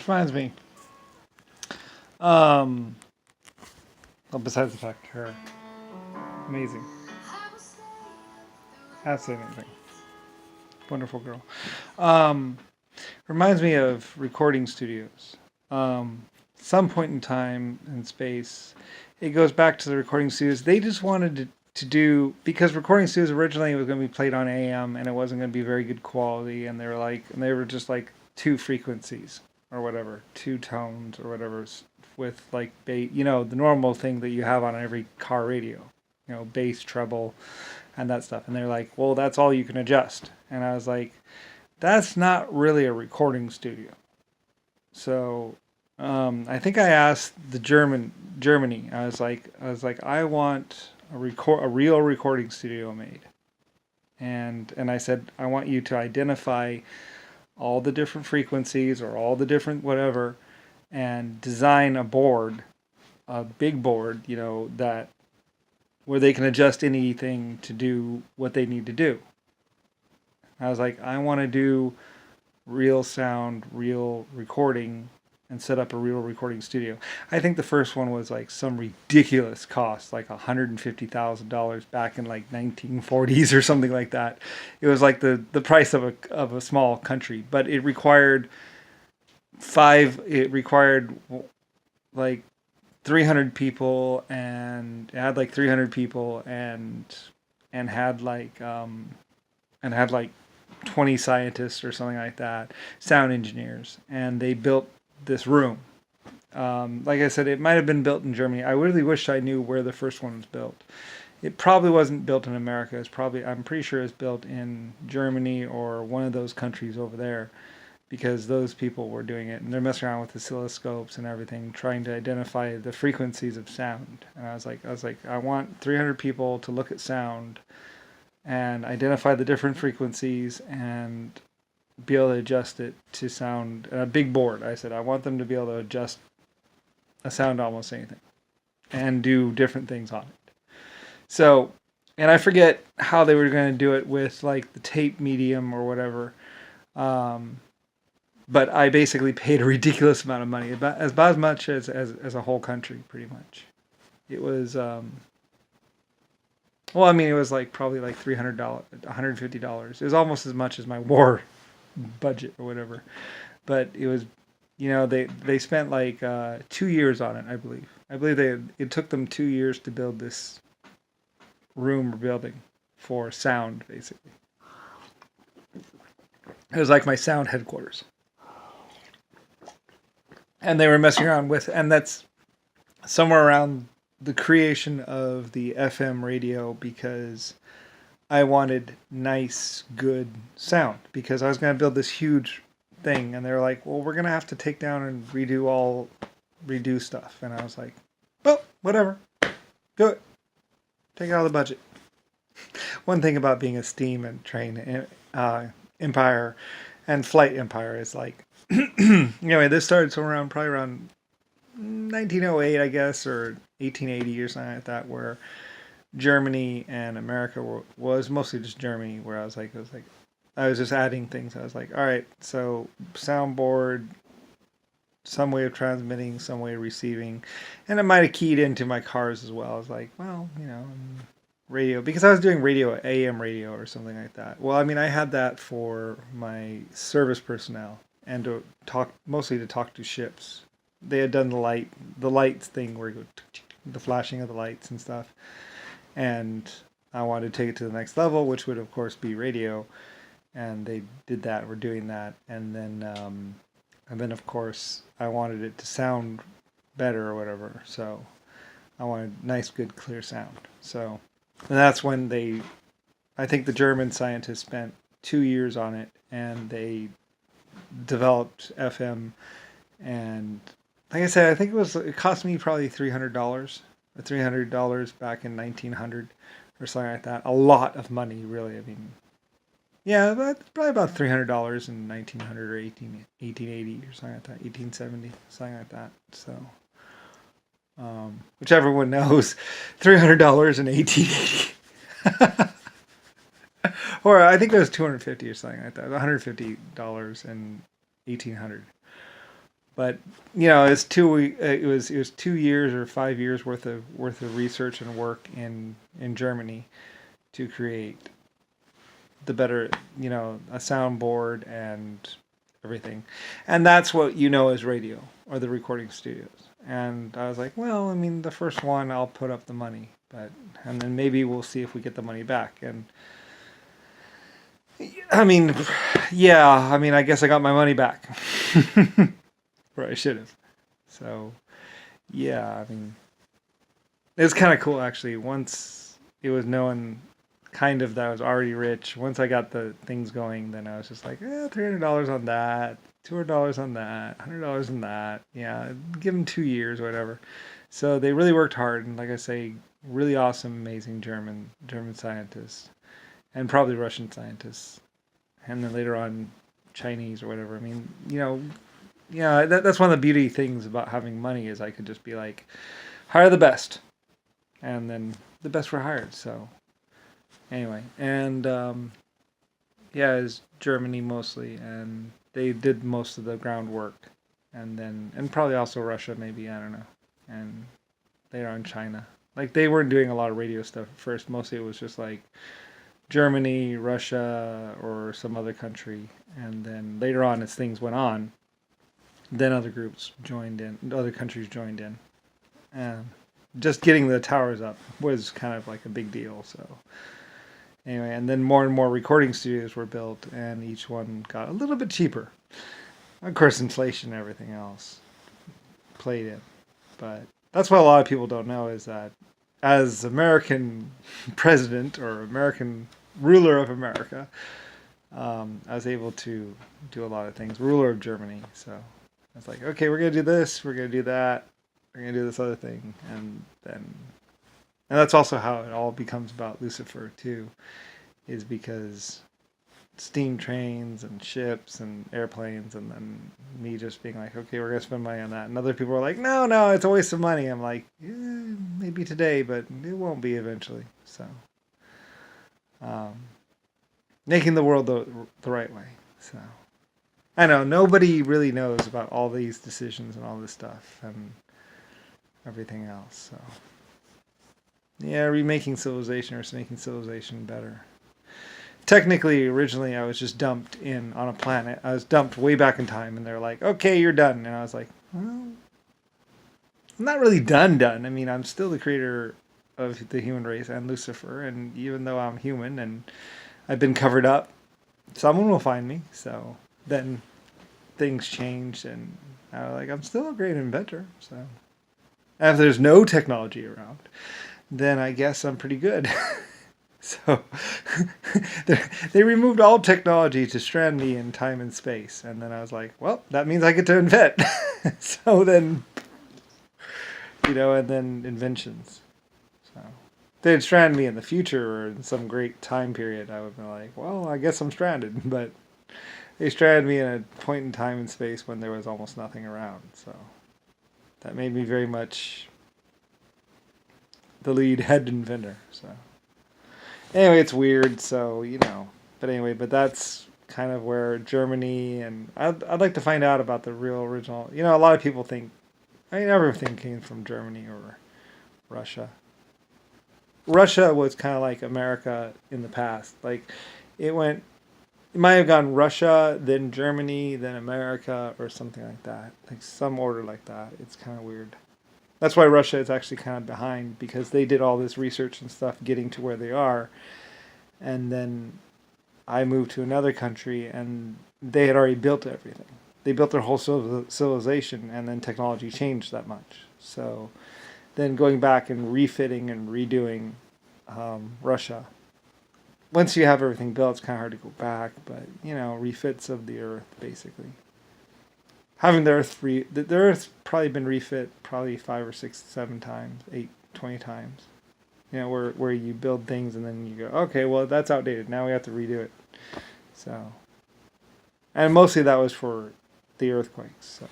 Which reminds me, um, well, besides the fact her amazing, absolutely amazing, wonderful girl. Um, Reminds me of recording studios. Some point in time in space, it goes back to the recording studios. They just wanted to do, because recording studios originally was going to be played on AM and it wasn't going to be very good quality, and they were just like two frequencies or whatever, two tones or whatever, with like the normal thing that you have on every car radio, bass, treble, and that stuff. And they're like, well, that's all you can adjust. And I was like, that's not really a recording studio. So I think I asked Germany. I was like, I want a real recording studio made, and I said, I want you to identify all the different frequencies or all the different whatever, and design a board, a big board, that where they can adjust anything to do what they need to do. I was like, I want to do real sound, real recording, and set up a real recording studio. I think the first one was like some ridiculous cost, like $150,000 back in like 1940s or something like that. It was like the price of a small country, but it required like 300 people, and it had like 300 people, and had like 20 scientists or something like that, sound engineers, and they built this room. Like I said, it might have been built in Germany. I really wish I knew where the first one was built. It probably wasn't built in America. I'm pretty sure it's built in Germany or one of those countries over there, because those people were doing it, and they're messing around with oscilloscopes and everything, trying to identify the frequencies of sound. And I was like, I want 300 people to look at sound and identify the different frequencies and be able to adjust it to sound. A big board. I said I want them to be able to adjust a sound to almost anything and do different things on it. So, and I forget how they were going to do it with like the tape medium or whatever. But I basically paid a ridiculous amount of money, about as much as a whole country, pretty much. It was well, I mean, it was like probably like $300, $150. It was almost as much as my war budget or whatever. But it was, they spent like 2 years on it, I believe. It took them 2 years to build this room or building for sound, basically. It was like my sound headquarters. And they were messing around with, and that's somewhere around the creation of the FM radio, because I wanted nice, good sound, because I was going to build this huge thing, and they were like, well, we're going to have to take down and redo stuff. And I was like, well, whatever. Do it. Take it out of the budget. One thing about being a steam and train empire and flight empire is like, anyway, this started somewhere probably around 1908, I guess, or 1880 or something like that, where Germany and America was mostly just Germany, where I was just adding things. I was like, all right, so soundboard, some way of transmitting, some way of receiving, and it might have keyed into my cars as well. I was like, well, radio, because I was doing radio, AM radio or something like that. Well, I mean, I had that for my service personnel, and mostly to talk to ships. They had done the lights thing where you go, the flashing of the lights and stuff. And I wanted to take it to the next level, which would of course be radio. And they did that. We're doing that. And then of course I wanted it to sound better or whatever. So I wanted nice, good, clear sound. So, and that's when I think the German scientists spent 2 years on it, and they developed FM. And like I said, I think it cost me probably $300 back in 1900 or something like that. A lot of money, really. I mean, yeah, probably about $300 in 1900 or 1880 or something like that, 1870, something like that. So, which everyone knows, $300 in 1880. Or I think it was $250 or something like that. $150 in 1800. But you know, it was 2 years or 5 years worth of research and work in Germany to create the better, a soundboard and everything. And that's what as radio or the recording studios. And I was like, well, I mean, the first one I'll put up the money, and then maybe we'll see if we get the money back. And I mean, yeah, I mean, I guess I got my money back. Or I should have. So, yeah, I mean, it was kind of cool actually. Once it was known kind of that I was already rich, once I got the things going, then I was just like, $300 on that, $200 on that, $100 on that. Yeah, give them 2 years or whatever. So they really worked hard, and like I say, really awesome, amazing German scientists, and probably Russian scientists, and then later on Chinese or whatever. I mean, yeah, that's one of the beauty things about having money is I could just be like, hire the best, and then the best were hired. So anyway, and yeah, it's Germany mostly, and they did most of the groundwork, and probably also Russia, maybe, I don't know, and later on China. Like they weren't doing a lot of radio stuff at first. Mostly it was just like Germany, Russia, or some other country, and then later on, as things went on, then other groups joined in, other countries joined in. Just getting the towers up was kind of like a big deal. So anyway, and then more and more recording studios were built, and each one got a little bit cheaper. Of course, inflation and everything else played in. But that's what a lot of people don't know is that as American president or American ruler of America, I was able to do a lot of things. Ruler of Germany. So I was like, okay, we're going to do this, we're going to do that, we're going to do this other thing. And that's also how it all becomes about Lucifer, too, is because steam trains and ships and airplanes, and then me just being like, okay, we're going to spend money on that. And other people are like, no, it's a waste of money. I'm like, yeah, maybe today, but it won't be eventually. So, making the world the right way. So, I know nobody really knows about all these decisions and all this stuff and everything else. So, yeah, remaking civilization or making civilization better. Technically, originally, I was just dumped in on a planet. I was dumped way back in time, and they're like, okay, you're done. And I was like, well, I'm not really done. I mean, I'm still the creator of the human race and Lucifer, and even though I'm human and I've been covered up, someone will find me. So then things changed, and I was like, I'm still a great inventor. So if there's no technology around, then I guess I'm pretty good. So they removed all technology to strand me in time and space. And then I was like, well, that means I get to invent. So then, and then inventions. So if they'd strand me in the future or in some great time period, I would have been like, well, I guess I'm stranded. But they stranded me in a point in time and space when there was almost nothing around. So that made me very much the lead head inventor. So anyway, it's weird. So but anyway, but that's kind of where Germany, and I'd like to find out about the real original. A lot of people think, everything came from Germany or Russia. Russia was kind of like America in the past. Like it might have gone Russia, then Germany, then America, or something like that. Like some order like that. It's kind of weird. That's why Russia is actually kind of behind, because they did all this research and stuff getting to where they are. And then I moved to another country, and they had already built everything. They built their whole civilization, and then technology changed that much. So then going back and refitting and redoing Russia. Once you have everything built, it's kind of hard to go back, but, refits of the Earth, basically. Having the Earth's probably been refit probably 5 or 6, 7 times, 8, 20 times. Where you build things and then you go, okay, well, that's outdated. Now we have to redo it. So, and mostly that was for the earthquakes. So.